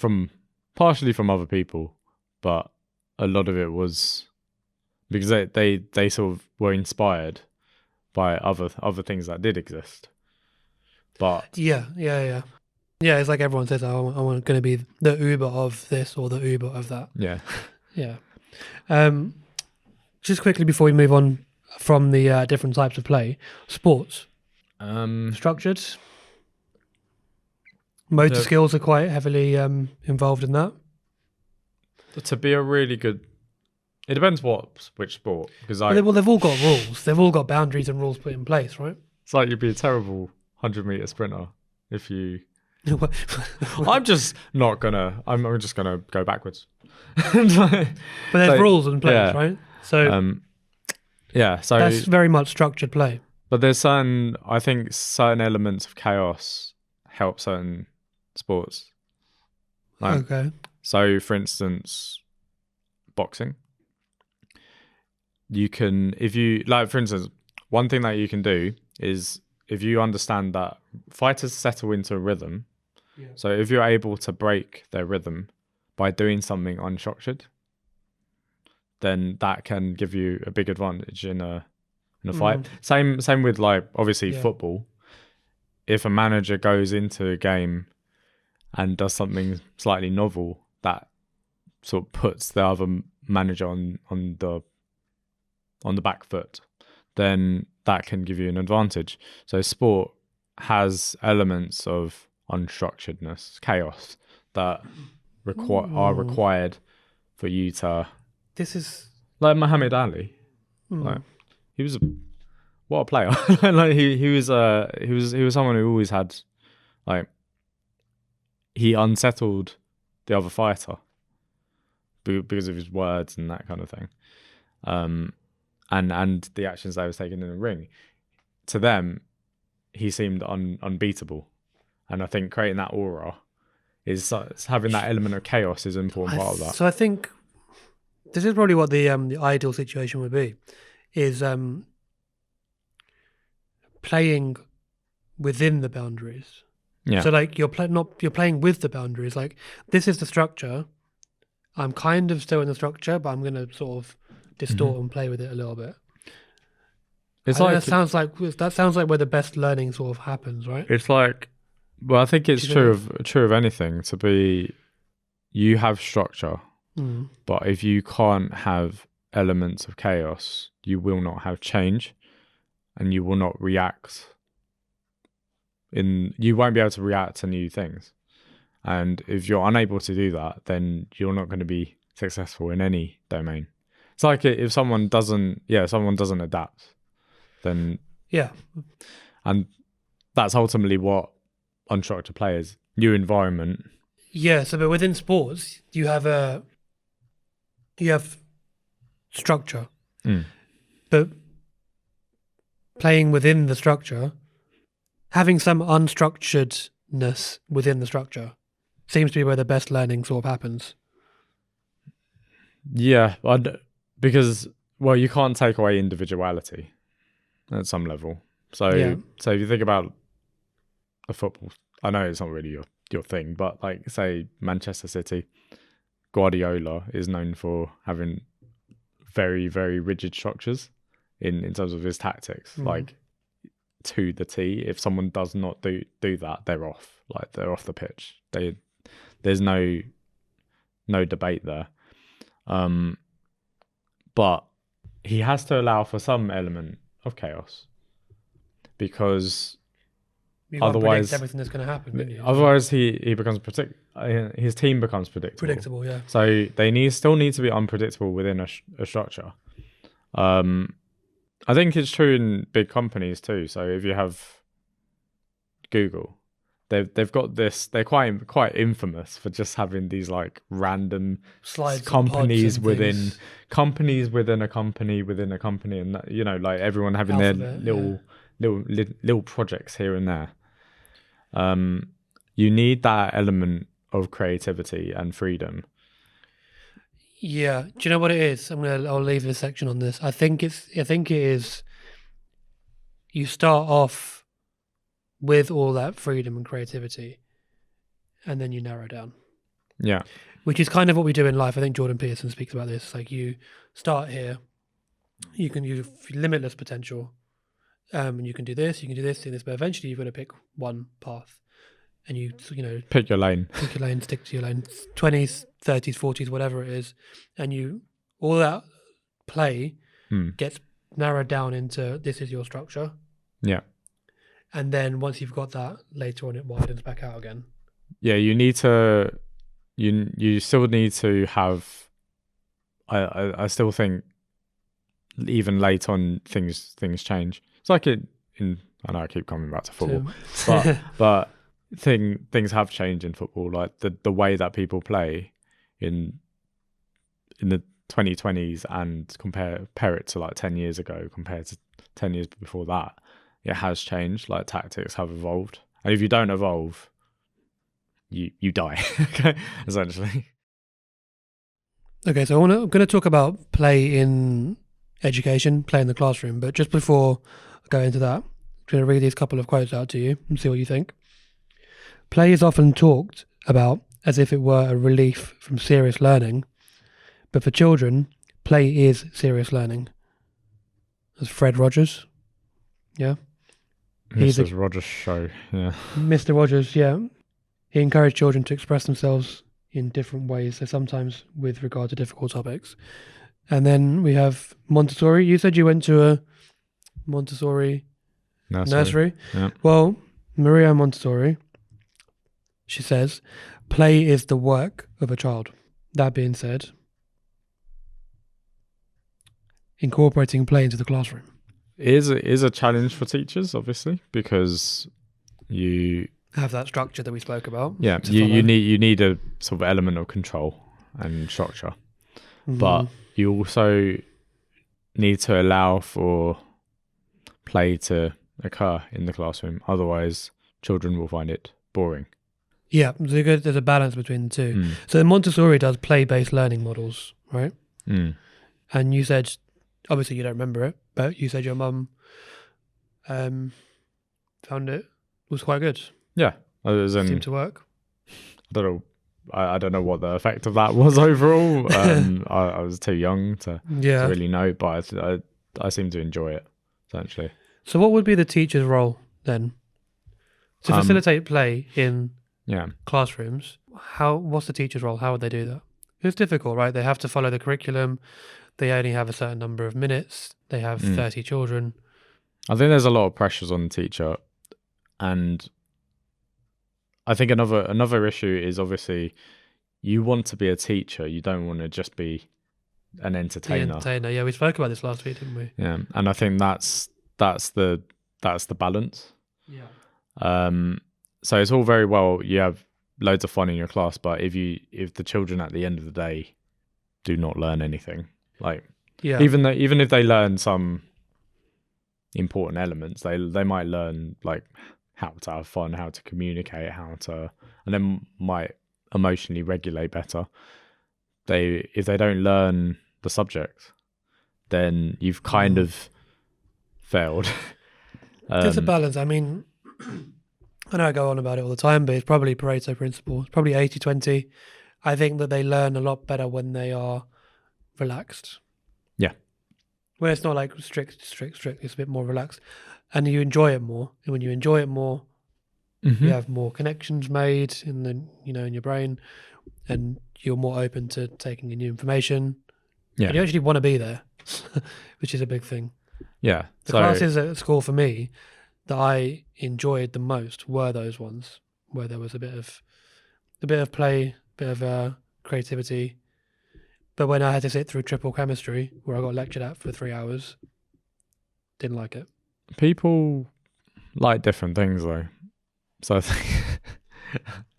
partially from other people, but a lot of it was because they sort of were inspired by other things that did exist. But Yeah. It's like everyone says, I want going to be the Uber of this or the Uber of that. yeah. Yeah. Just quickly before we move on from the different types of play, sports. Structured. Motor skills are quite heavily involved in that. To be a really good, it depends which sport, because They've all got rules. They've all got boundaries and rules put in place, right? it's like you'd be a terrible 100-meter sprinter if you. I'm just gonna go backwards. But there's rules in place, right? So so that's very much structured play. But I think certain elements of chaos help certain sports. Okay. So, for instance, boxing. You can, for instance, one thing that you can do is if you understand that fighters settle into a rhythm. Yeah. So if you're able to break their rhythm by doing something unstructured, then that can give you a big advantage in a fight. Same with like obviously football. If a manager goes into a game and does something slightly novel, that sort of puts the other manager on the back foot, then that can give you an advantage. So sport has elements of unstructuredness, chaos that are required for you to. This is like Muhammad Ali. Like, he was what a player. Like he was someone who always had, like, he unsettled the other fighter because of his words and that kind of thing. And the actions they was taking in the ring. To them, he seemed unbeatable. And I think creating that aura is having that element of chaos is an important part of that. So I think this is probably what the ideal situation would be, is playing within the boundaries. Yeah. So like you're playing with the boundaries. Like, this is the structure. I'm kind of still in the structure, but I'm going to sort of distort and play with it a little bit. That sounds like where the best learning sort of happens, right? It's like, well, I think it's true of anything. To be, you have structure, but if you can't have elements of chaos, you will not have change, and you will not react. You won't be able to react to new things, and if you're unable to do that, then you're not going to be successful in any domain. It's like if someone doesn't adapt, then and that's ultimately what unstructured play is. New environment. Yeah. So, but within sports, you have structure, but playing within the structure, having some unstructuredness within the structure, seems to be where the best learning sort of happens. Yeah, because you can't take away individuality at some level. So if you think about a football, I know it's not really your thing, but like say Manchester City, Guardiola is known for having very, very rigid structures in terms of his tactics. Like to the T. If someone does not do that, they're off. Like they're off the pitch. There's no debate there. But he has to allow for some element of chaos, because You can't otherwise predict everything that's going to happen. Can you? otherwise he becomes his team becomes predictable. Predictable, yeah. So they still need to be unpredictable within a structure. I think it's true in big companies too. So if you have Google, they've got this. They're quite infamous for just having these like random Slides, companies and within things. companies within a company within a company, and that, like everyone having Alphabet, their little projects here and there. You need that element of creativity and freedom. Yeah. Do you know what it is? I'll leave this section on this. I think it is. You start off with all that freedom and creativity, and then you narrow down. Yeah. Which is kind of what we do in life. I think Jordan Peterson speaks about this. Like you start here, you can use limitless potential, and you can do this, do this, but eventually you've got to pick one path, and you Pick your lane. pick your lane, stick to your lane. 20s, 30s, 40s, whatever it is, and all that play gets narrowed down into this is your structure. Yeah. And then once you've got that, later on it widens back out again. Yeah, you need to. You still need to have. I still think even late on things change. It's like I know I keep coming back to football, but things have changed in football. Like the way that people play in the 2020s and compare it to like 10 years ago compared to 10 years before that, it has changed. Like tactics have evolved, and if you don't evolve, you die. Essentially. Okay, so I'm going to talk about play in education, play in the classroom. But just before I go into that, I'm going to read these couple of quotes out to you and see what you think. Play is often talked about as if it were a relief from serious learning, but for children, play is serious learning. That's Fred Rogers. Yeah. Mr. Rogers' show. Yeah. Mr. Rogers, yeah. He encouraged children to express themselves in different ways, so sometimes with regard to difficult topics. And then we have Montessori. You said you went to a Montessori nursery. Yeah. Well, Maria Montessori, she says, play is the work of a child. That being said, incorporating play into the classroom is a challenge for teachers, obviously, because you have that structure that we spoke about. Yeah, you need a sort of element of control and structure, but you also need to allow for play to occur in the classroom. Otherwise, children will find it boring. Yeah, there's a balance between the two. So Montessori does play-based learning models, right? And you said, obviously you don't remember it, but you said your mum found it was quite good. Yeah, Seemed to work. I don't know what the effect of that was overall. I was too young to really know, but I seem to enjoy it, essentially. So what would be the teacher's role then? To facilitate play in classrooms, what's the teacher's role? How would they do that? It's difficult, right? They have to follow the curriculum. They only have a certain number of minutes. They have 30 children. I think there's a lot of pressures on the teacher, and I think another issue is obviously you want to be a teacher. You don't want to just be an entertainer. Yeah, we spoke about this last week, didn't we? Yeah, and I think that's the balance. Yeah. So it's all very well you have loads of fun in your class, but if the children at the end of the day do not learn anything, like even if they learn some important elements, they might learn like how to have fun, how to communicate, and then might emotionally regulate better. If they don't learn the subject, then you've kind of failed. There's a balance. I mean, I know I go on about it all the time, but it's probably Pareto principle. It's probably 80-20. I think that they learn a lot better when they are relaxed. Yeah. where it's not like strict. It's a bit more relaxed, and you enjoy it more. And when you enjoy it more, Mm-hmm. you have more connections made in the in your brain, and you're more open to taking in new information. Yeah. And you actually want to be there, which is a big thing. Yeah. The classes at school for me that I enjoyed the most were those ones where there was a bit of play, bit of creativity. But when I had to sit through triple chemistry, where I got lectured at for 3 hours, didn't like it. People like different things though. So I think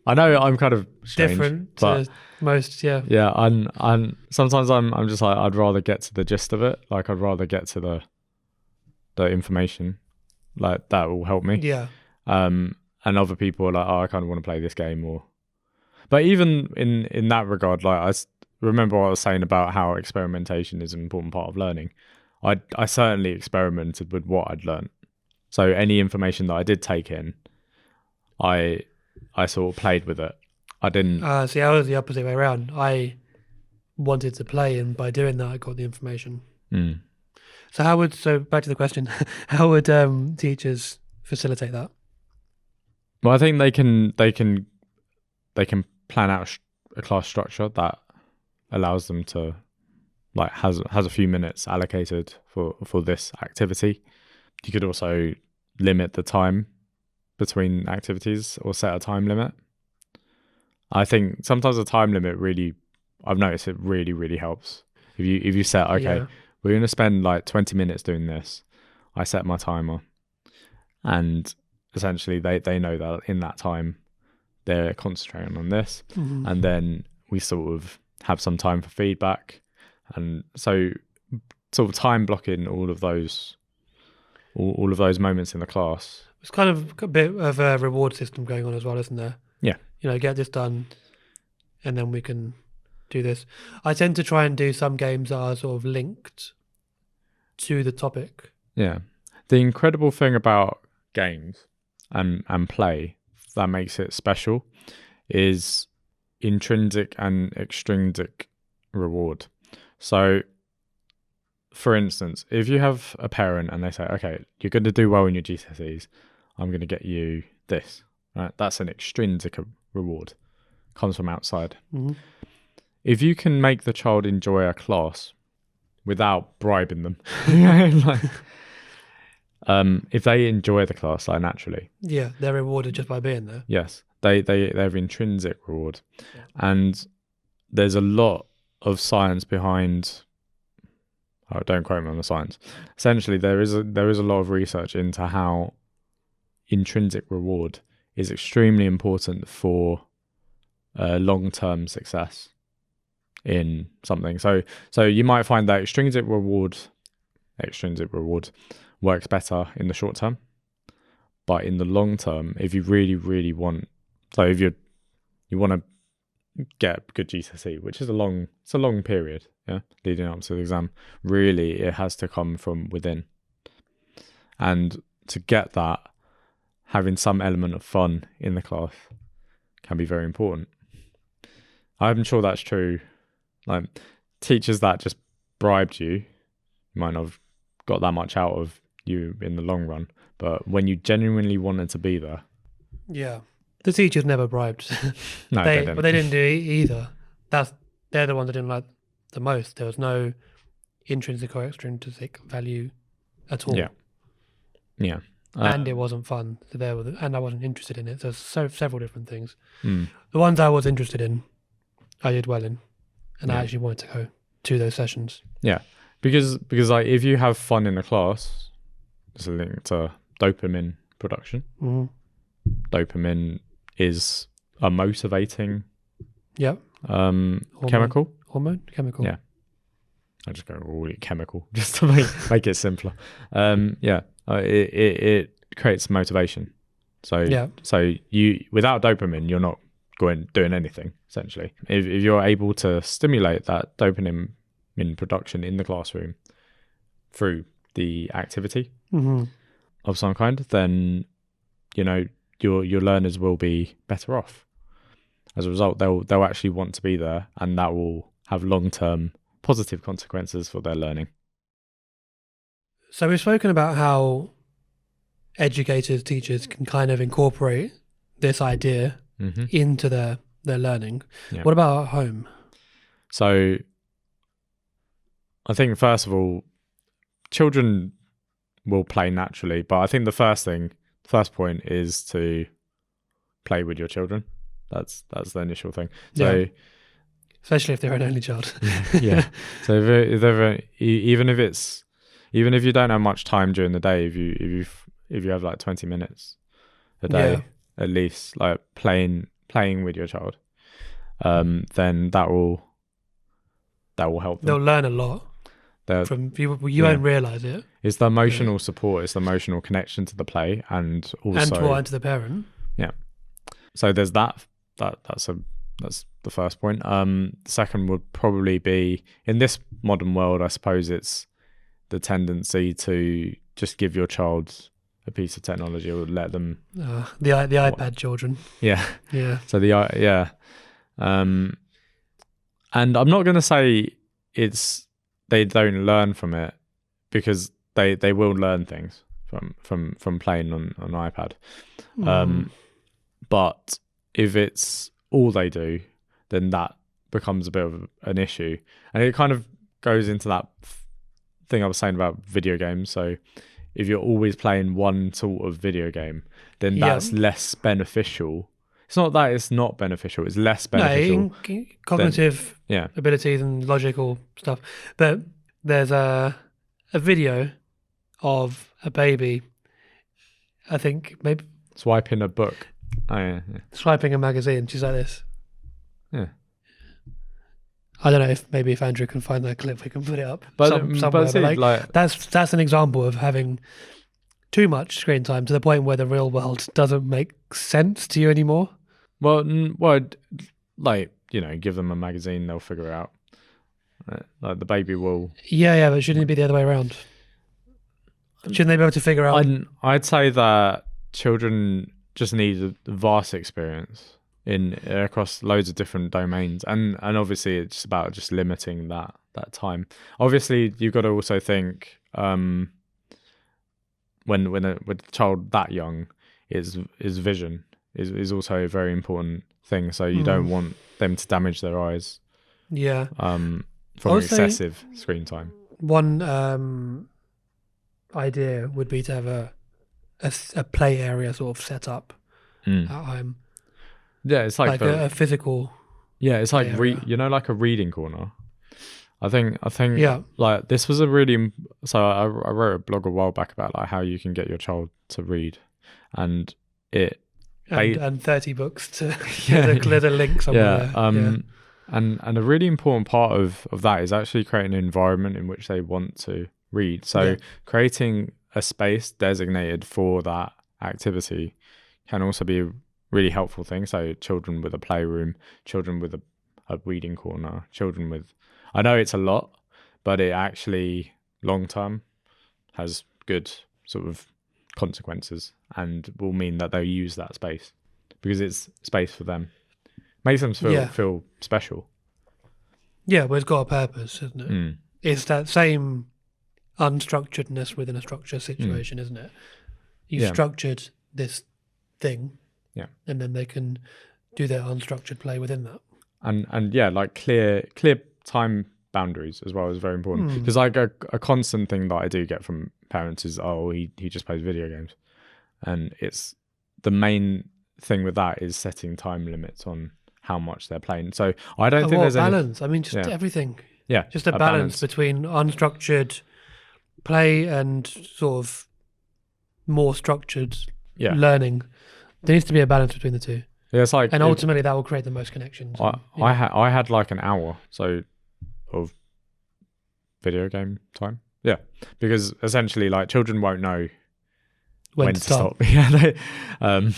I know I'm kind of strange, Different but to most, yeah. yeah, I'm sometimes I'm just like I'd rather get to the gist of it. Like I'd rather get to the information. Like that will help me. Yeah. And other people are like, oh, I kind of want to play this game or. But even in that regard, like remember what I was saying about how experimentation is an important part of learning. I certainly experimented with what I'd learned. So any information that I did take in, I sort of played with it. I didn't. See, I was the opposite way around. I wanted to play, and by doing that, I got the information. So back to the question, how would teachers facilitate that? Well, I think they can plan out a class structure that allows them to like has a few minutes allocated for this activity. You could also limit the time between activities or set a time limit. I think sometimes a time limit I've noticed it really helps. If you set, okay, we're going to spend like 20 minutes doing this. I set my timer and essentially they know that in that time they're concentrating on this, and then we sort of have some time for feedback, and so sort of time blocking all of those moments in the class. It's kind of a bit of a reward system going on as well, isn't there? Yeah. Get this done, and then we can do this. I tend to try and do some games that are sort of linked to the topic. Yeah. The incredible thing about games and play that makes it special is intrinsic and extrinsic reward. So, for instance, if you have a parent and they say, okay, you're going to do well in your GCSEs, I'm going to get you this, right? That's an extrinsic reward. Comes from outside. Mm-hmm. If you can make the child enjoy a class without bribing them, if they enjoy the class like naturally, they're rewarded just by being there. Yes, they have intrinsic reward, and there's a lot of science behind. Oh, don't quote me on the science. Essentially, there is a lot of research into how intrinsic reward is extremely important for long-term success in something. So you might find that extrinsic reward works better in the short term, but in the long term, if you really want, so if you want to get good GCSE, which is a long period, leading up to the exam, really it has to come from within. And to get that, having some element of fun in the class can be very important. I'm sure that's true. Like teachers that just bribed you might not have got that much out of you in the long run, but when you genuinely wanted to be there, the teachers never bribed. No, they didn't. But they didn't do it either. They're the ones that didn't like the most. There was no intrinsic or extrinsic value at all. Yeah. And it wasn't fun. So and I wasn't interested in it. So several different things. The ones I was interested in, I did well in, and I actually wanted to go to those sessions. Yeah, because like if you have fun in the class, there's a link to dopamine production. Mm-hmm. Dopamine is a motivating chemical. Yeah, I just go all chemical just to make it simpler. It creates motivation. So you without dopamine, you're not doing anything essentially. If you're able to stimulate that dopamine in production in the classroom through the activity of some kind, then your learners will be better off. As a result, they'll actually want to be there, and that will have long-term positive consequences for their learning. So we've spoken about how educators, teachers can kind of incorporate this idea into their learning. Yeah. What about at home? So I think, first of all, children will play naturally, but I think the first point is to play with your children. That's the initial thing. So especially if they're an only child. yeah. So if even if you don't have much time during the day, if you have like 20 minutes a day at least, like playing with your child, then that will help them. They'll learn a lot. From you won't realize it. It's the emotional support. It's the emotional connection to the play, and also and to the parent. Yeah. So there's that. That's the first point. The second would probably be, in this modern world, I suppose it's the tendency to just give your child a piece of technology or let them the iPad children. Yeah. So and I'm not going to say they don't learn from it, because they will learn things from playing on iPad. But if it's all they do, then that becomes a bit of an issue, and it kind of goes into that thing I was saying about video games. So if you're always playing one sort of video game, then that's less beneficial. It's not that it's not beneficial, it's less beneficial. No, cognitive abilities and logical stuff. But there's a video of a baby, I think maybe swiping a book. Oh, yeah. Swiping a magazine. She's like this. Yeah. I don't know if Andrew can find that clip, we can put it up somewhere. But like, that's an example of having too much screen time to the point where the real world doesn't make sense to you anymore. Well, like, give them a magazine, they'll figure it out. Like the baby will. Yeah, but shouldn't it be the other way around? Shouldn't they be able to figure out? I'd say that children just need a vast experience across loads of different domains, and obviously it's about just limiting that time. Obviously, you've got to also think with a child that young is vision is also a very important thing. So you don't want them to damage their eyes. Yeah. From excessive screen time. One idea would be to have a play area sort of set up at home. Yeah, it's like a physical. Yeah, it's like like a reading corner. I think yeah. Like this was a really, so I wrote a blog a while back about like how you can get your child to read, and and 30 books to there's a link somewhere. And a really important part of that is actually creating an environment in which they want to read. So creating a space designated for that activity can also be a really helpful thing. So children with a playroom, children with a reading corner, children with, I know it's a lot, but it actually long term has good sort of consequences and will mean that they'll use that space because it's space for them. Makes them feel special. Yeah, but it's got a purpose, isn't it? It's that same unstructuredness within a structured situation, isn't it? You've structured this thing, and then they can do their unstructured play within that. And like clear time boundaries as well is very important, because like a constant thing that I do get from parents is, he just plays video games, and it's the main thing with that is setting time limits on how much they're playing. So I don't think there's balance. I mean, just everything. Yeah, just a balance between unstructured play and sort of more structured learning. There needs to be a balance between the two. Yeah, it's like, and ultimately that will create the most connections. I had like an hour of video game time. Yeah, because essentially, like, children won't know when to stop. You just go on.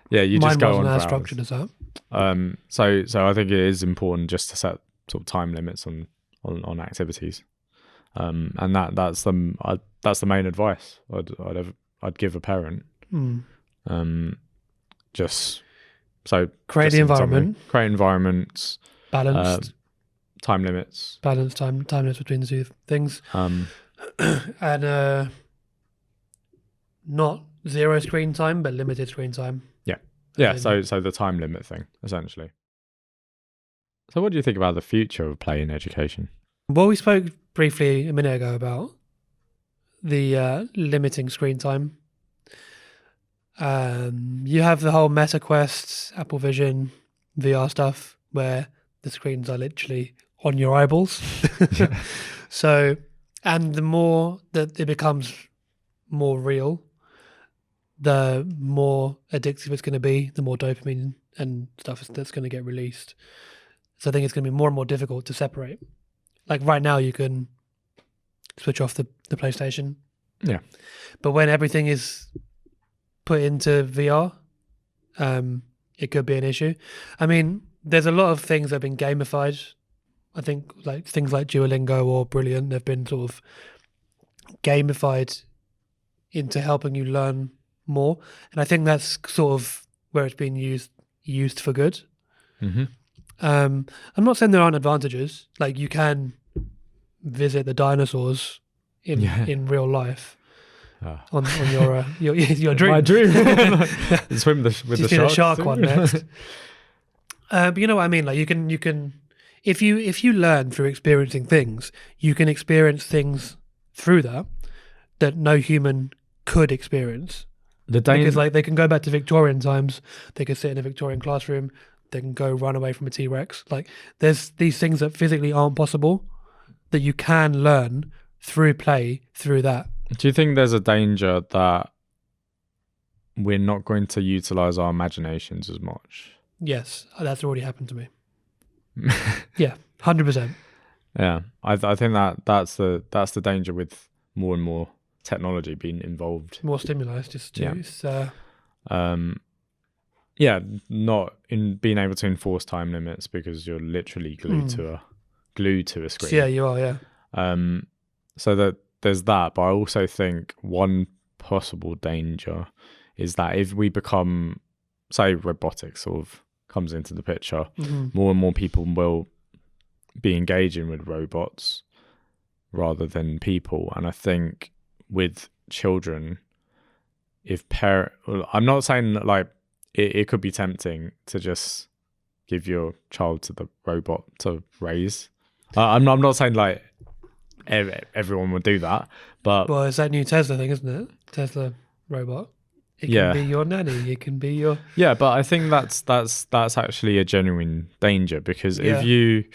Mine wasn't as structured as that. So I think it is important just to set sort of time limits on activities, and that's the main advice I'd give a parent. Just so create environments, balanced time limits, time limits between the two things. and not zero screen time, but limited screen time. Yeah, As in- so the time limit thing, essentially. So what do you think about the future of play in education? Well, we spoke briefly a minute ago about the limiting screen time. You have the whole Meta Quest, Apple Vision, VR stuff where the screens are literally on your eyeballs. So, and the more that it becomes more real, the more addictive it's going to be, the more dopamine and stuff that's going to get released. So I think it's going to be more and more difficult to separate. Like right now, you can switch off the PlayStation. Yeah. But when everything is put into VR, it could be an issue. I mean, there's a lot of things that have been gamified. I think like things like Duolingo or Brilliant, they've been sort of gamified into helping you learn more. And I think that's sort of where it's been used for good. Mm-hmm. I'm not saying there aren't advantages. Like you can visit the dinosaurs in real life on your dream. My dream. Swim with the Just need sharks. a shark too. one next. But you know what I mean. Like you can if you learn through experiencing things, you can experience things through that no human could experience. Because like they can go back to Victorian times, they could sit in a Victorian classroom, they can go run away from a T-Rex. Like there's these things that physically aren't possible that you can learn through play through that. Do you think there's a danger that we're not going to utilize our imaginations as much? Yes, that's already happened to me. Yeah, 100%. Yeah, I think that's the danger with more and more technology being involved. More stimuli, just to Not in being able to enforce time limits because you're literally glued to a screen. Yeah, you are. Yeah. So that there's that, but I also think one possible danger is that if we become, say, robotics sort of comes into the picture, more and more people will be engaging with robots rather than people, and I think with children, I'm not saying that like it could be tempting to just give your child to the robot to raise. I'm not saying like everyone would do that, but Well, it's that new Tesla thing, isn't it? Tesla robot. It can be your nanny. It can be your but I think that's actually a genuine danger because if you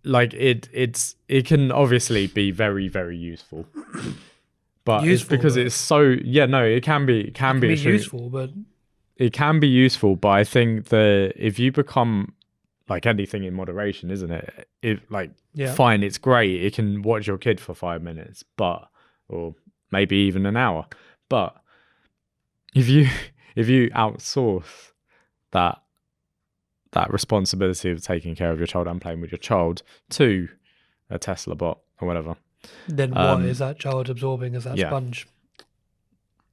like it can obviously be very, very useful, but it's because it's so it can be useful, but it can be useful. But I think that if you become like anything in moderation, isn't it? Fine, it's great. It can watch your kid for 5 minutes, or maybe even an hour. But if you outsource that responsibility of taking care of your child and playing with your child to a Tesla bot or whatever, then what is that child absorbing as that sponge?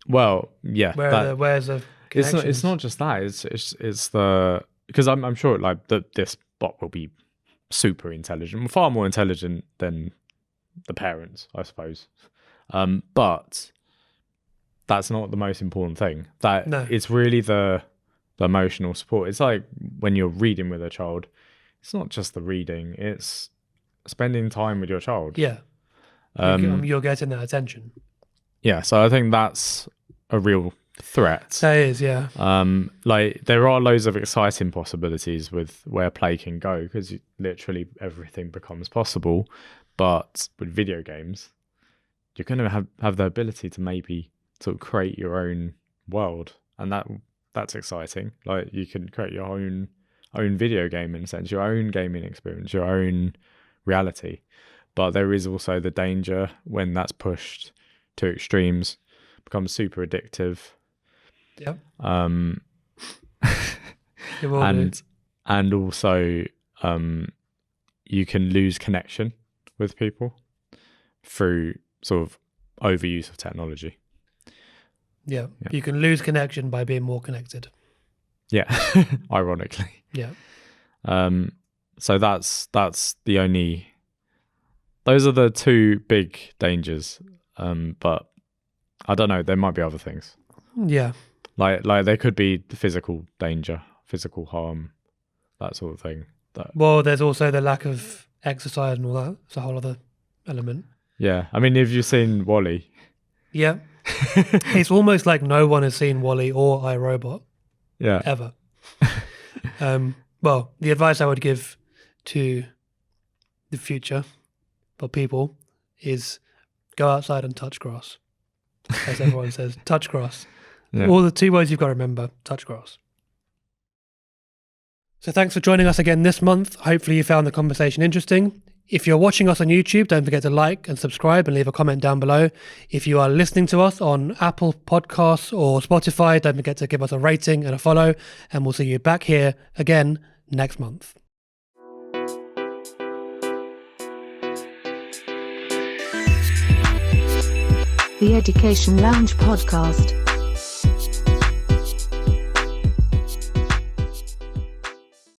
Well, yeah. Where's the connections? It's not just that. It's the because I'm sure like this bot will be super intelligent, far more intelligent than the parents, I suppose. But that's not the most important thing. It's really the emotional support. It's like when you're reading with a child, it's not just the reading, it's spending time with your child. Yeah. You're getting that attention. Yeah, so I think that's a real threat. That is, yeah. Like there are loads of exciting possibilities with where play can go because literally everything becomes possible. But with video games, you're going to have the ability to maybe sort of create your own world, and that's exciting. Like you can create your own video game in a sense, your own gaming experience, your own reality. But there is also the danger when that's pushed to extremes, becomes super addictive. Yep. And also you can lose connection with people through sort of overuse of technology. Yeah. You can lose connection by being more connected. Yeah, ironically. Yeah. So that's the only those are the two big dangers. But I don't know. There might be other things. Yeah. Like there could be physical danger, physical harm, that sort of thing. Well, there's also the lack of exercise and all that. It's a whole other element. Yeah. I mean, have you seen Wall-E? Yeah. It's almost like no one has seen Wall-E or iRobot. Yeah. Ever. Well, the advice I would give to the future for people is go outside and touch grass. As everyone says, touch grass. Yeah. All the 2 words you've got to remember, touch grass. So thanks for joining us again this month. Hopefully you found the conversation interesting. If you're watching us on YouTube, don't forget to like and subscribe and leave a comment down below. If you are listening to us on Apple Podcasts or Spotify, don't forget to give us a rating and a follow, and we'll see you back here again next month. The Education Lounge Podcast.